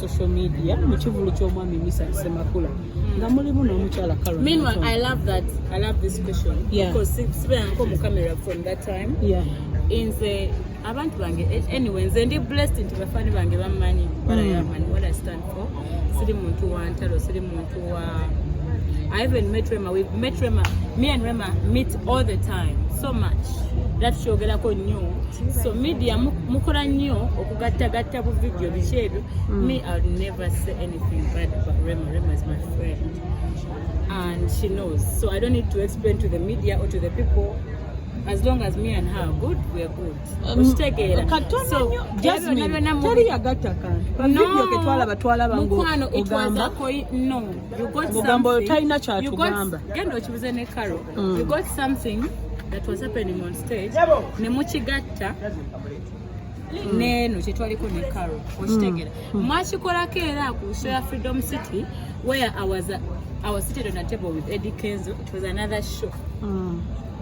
social media mu kivulu ky'omwami Misa Semakula nga mulimu n'omukyala Carol. Meanwhile, I love this question because sibera nko mu camera from that time. Inze abantu bange anyway nze ndi blessed nti bafani bange bamanyi what I am and what I stand for. Siri muntu wa ntalo, siri muntu wa I even met Rema. We've met Rema. Me and Rema meet all the time. So much. That show gelako nnyo. So media mukola nnyo okugatta bu video bichedu. Me, I'll never say anything bad about Rema. Rema is my friend. And she knows. So I don't need to explain to the media or to the people. As long as me and her are good, we are good. So, Jazmine, tell you got a can. No, it was no. You got something. You got something that was happening on stage. Nemuchigatta. Neno chitwaliko ne Carol. Oshitegera. Mwachikola kera ku Share Freedom City where I was seated on a table with Eddie Kenzo. It was another show.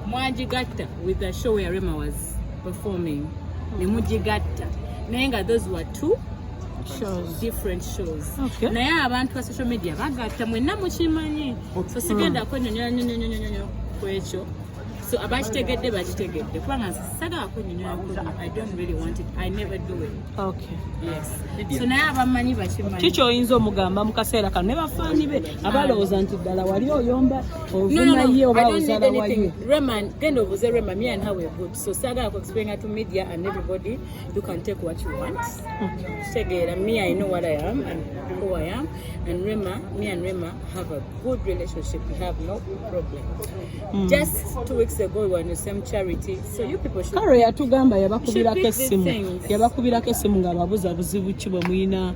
Mwajigatta with the show where Rema was performing. Nemujigatta. Nenga those were two different shows. Naye abantu wa social media bagatta mwenna mukimanyi. So sigenda kwennyonnyola kwekyo. So abakitegedde bakitegedde. Kubanga saga kwennyonnyola I don't really want it. I never do it. Okay. Yes. So naye abamanyi bakimanyi. Kicho oyinza omugamba mu kaseera kano ne bafaani be abalowooza nti ddala wali oyomba ovuma ye oba ozala wayo. Rema, genda obuze Rema, me and her were good. So saga explain to media and everybody, you can take what you want. Tegeera, me I know what I am and who I am. And Rema, me and Rema have a good relationship. We have no problem. Just 2 weeks ago we were in the same charity. So you people should. Karo yatugamba yabakubirako essimu. Yabakubirako essimu nga babuza buzibu ki bwe mulina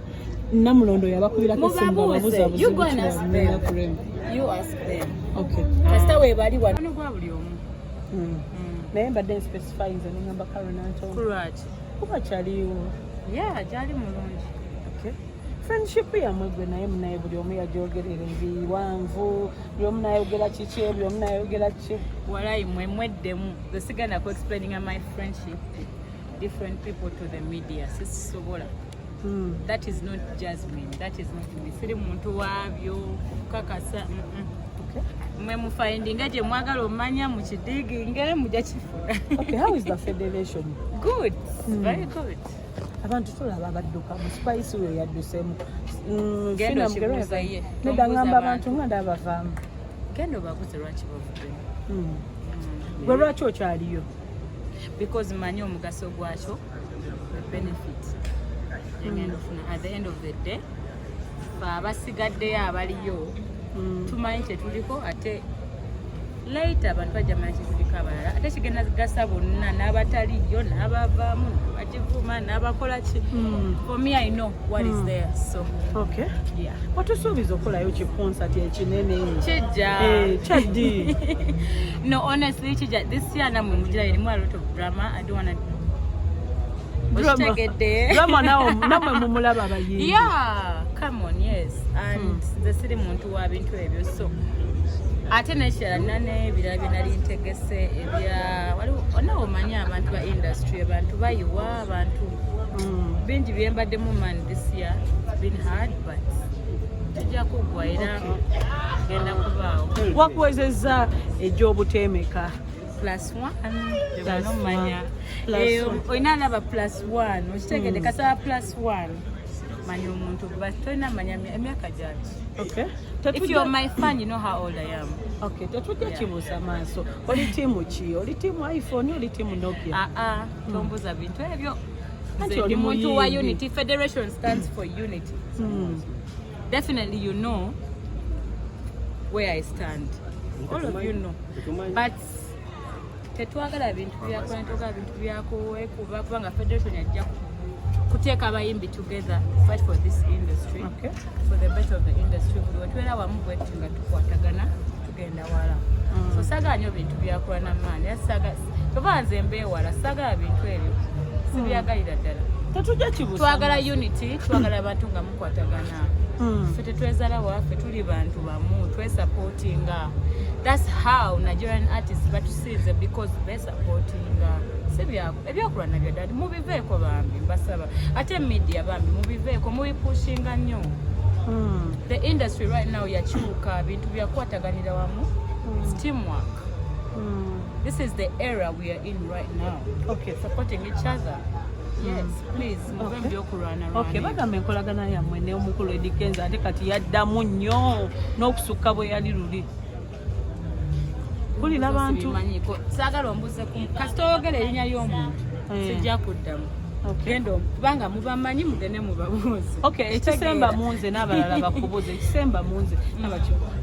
Namulondo yabakubirako essimu nga babuza buzibu ki bwe mulina ku Rema. You ask them. Okay. Kasita we bali wano gwa buli omu. Naye mbadde specify nze ne ngamba Karo Natongo. Kulwaki? Kuba kyaliwo. Yeah, gyali mulungi. Okay. Friendship yamwe gwe naye munaye buli omu yagyogerera ebiwanvu buli omu nayogera kiki buli omu nayogera ki walayi mwemweddemu the sigana ku explaining my friendship different people to the media sisisobola. That is not Jazmine, that is not me. Siri muntu wabyo kakasa mwe mufindinga gye mwagala omanya mu kidigi ngere mujja kifuna. Okay, how is the federation? Good, very good. Abantu tulaba abadduka mu spice we yaddusemu genda kibuuza ye nedangamba abantu nga ndabavaamu genda obabuze lwaki bavude gwe lwaki okyaliyo because manyi omugaso gwakyo the benefit engenda ofuna at the end of the day abasigaddeyo abaliyo tumanyi kyetuliko ate later abantu bajja manyi kyetuliko abalala ate kigenda gasa bonna n'abataliyo n'abavaamu n'abagivuma n'abakola ki. For me I know what is there. So okay, yeah, watusuubiza okolayo ki concert ekinene kijja kyaddi. No, honestly kijja this year namwe mugira erimu a lot of drama. I don't want to drama namwe mumulaba abayimbi. Yeah, come on, yes. And the siri muntu wa bintu ebyo. So ate nekirala nane ebirala bye nali ntegese ebya waliwo onaomanya abantu ba industry abantu bayiwa abantu bingi byembaddemu man this year. It's been hard but tujja kugwa era genda kubaawo. Wakuwezezza egy'obuteemeka +1 oyina alaba +1 okitegedde kasaba +1 manya omuntu batolina manya emyaka gyaki. Okay. If you're my fan, you know how old I am. Okay, tetujja kibuusa maaso. Oli tiimu ki? Oli tiimu iPhone, oli tiimu Nokia? Tombuza bintu ebyo. Ndi muntu wa Unity. Federation stands for unity. Definitely you know where I stand. All of you know. But tetwagala bintu byako ntoga bintu byako wekuba kubanga federation yajja kuteka abayimbi together fight for this industry. Okay. For the better of the industry. Watwera wamu bwetu nga tukwatagana tugenda wala. So saga nyo bintu byakola na mani. Saga tobanze mbewala saga bintu ebyo. Sibyagalira ddala. Tetujja kibusa. Twagala unity, twagala abantu nga mukwatagana. Ffe tetwezala waffe tuli bantu bamu, twesupportinga. That's how Nigerian artists batusiize because they supportinga. Ebyokulwa nabyo ddala mubiveeko bambi mbasaba. Ate media bambi mubiveeko mubipushinga nnyo. The industry right now yakyuka bintu byakwataganira wamu. It's teamwork. This is the era we are in right now. Okay. Supporting each other. Yes, please. Okay, bagambe enkolagana yammwe ne omukulu Edikenza ate kati yaddamu nnyo n'okusukka bwe yali luli. Kulira abantu. Saagala ombuze ku kasitogere erinnya ly'omuntu. Sijja kuddamu. Gendo kubanga mubamanyi mugende mubabuuze. Okay, ekisemba munze n'abalala bakubuuze. Ekisemba munze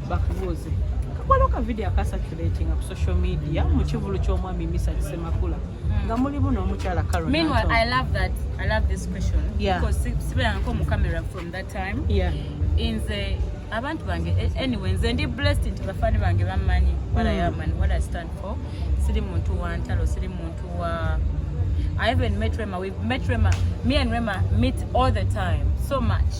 bakubuuze. Kakwaloka video akasaculating ku social media mu kivulu ky'omwami Misa Kisemakula. Meanwhile, I love this question because sibera nko mu camera from that time. In the abantu bange anyway nze ndi blessed into bafani bange bamanyi what I am and what I stand for. Siri muntu wa ntalo, siri muntu wa I even met Rema. Me and Rema meet all the time so much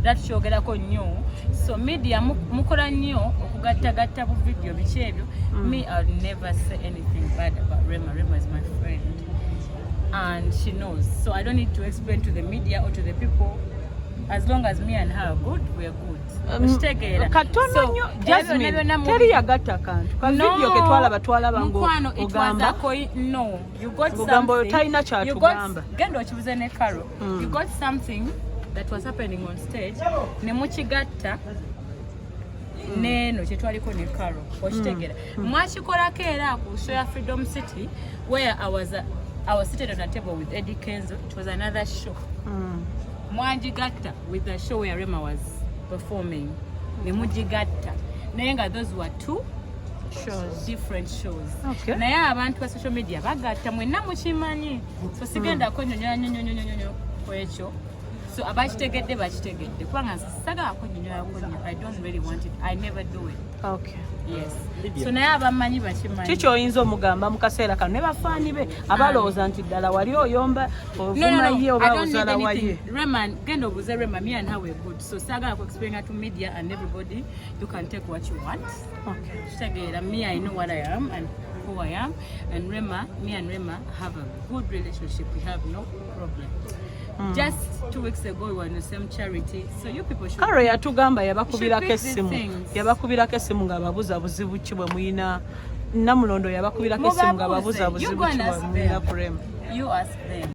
that shogerako nnyo. So media mukola nnyo okugattagatta bu video bikyebyo. Me I would never say anything bad about Rema. Rema is my friend and she knows, so I don't need to explain to the media or to the people. As long as me and her are good, we are good. Katono nyo Jazmine teri yagatta kantu ka video ke twalaba ngo ogamba no, you got something talina kyatugamba gendo kibuze ne Carol. You got something that was happening on stage ne mukigatta neno kyetwaliko ne Carol okitegera mwakikolako era ku show ya Freedom City where I was seated on a table with Eddie Kenzo. It was another show. Mwajigatta with the show where Rema was performing. Ne mujigatta. Nayenga those were two shows, different shows. Okay. Naye abantu ba social media bagatta mwenna mukimanyi. So sigenda ko nyonyo kwekyo. So abakitegedde bakitegedde. Kubanga saga ko nyonyo. I don't really want it. I never do it. Okay. Yes. So naye abamanyi bakimanyi. Kicho oyinza omugamba mu kaseera kano ne bafaani be abalowooza nti ddala wali oyomba ovuma ye oba ozala waye. Rema, gendo buze Rema, me and her were good. So saga ko explain to media and everybody, you can take what you want. Okay. Sagera, me I know what I am and who I am, and Rema, me and Rema have a good relationship. We have no problem. Just 2 weeks ago we were in the same charity, so you people should. Karo yatugamba yabakubirako essimu nga babuza buzibu ki bwe muyina Namulondo yabakubirako essimu nga babuza buzibu ki bwe muyina ku Rema. You ask them.